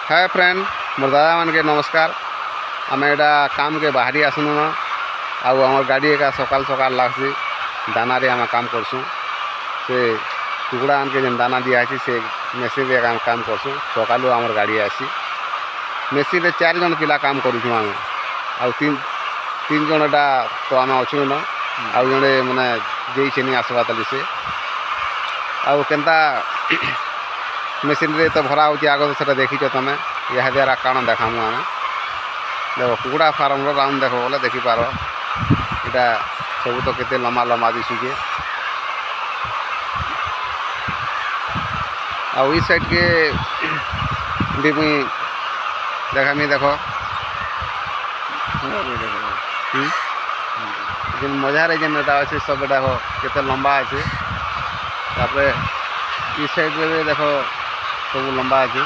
Hi friend मोर दादा मान के नमस्कार। आम एटा काम के बाहरी आसनु न आम गाड़ी एका सकाल सकाल लागसी दाना रे आम काम करसु। से कुकुड़ा मान के जेन दाना दिया से मेसीन रे काम करसु। सकालू आम गाड़ी आसी मेसीन रे 4 जन पिला काम करूँ आम आ तीन जन एटा तो आम अच्छु न आउ जड़े मैंने जेनी आसवा ताली से आउ केनता मेसीन रे तो भरा होती आग से देखी तुम यह द्वारा काण देखामु आम देख कुकुड़ा फार्म राउंड देख बोले देखिपार इटा सब तो केते लम्बा लम्बा दिशुचे आउ ई साइड के भी मुई देखामी देख जेन मजार जेन एटा अच्छे सब एटा केते लंबा अच्छे तापर ई साइड रे देख सब लंबा अच्छे।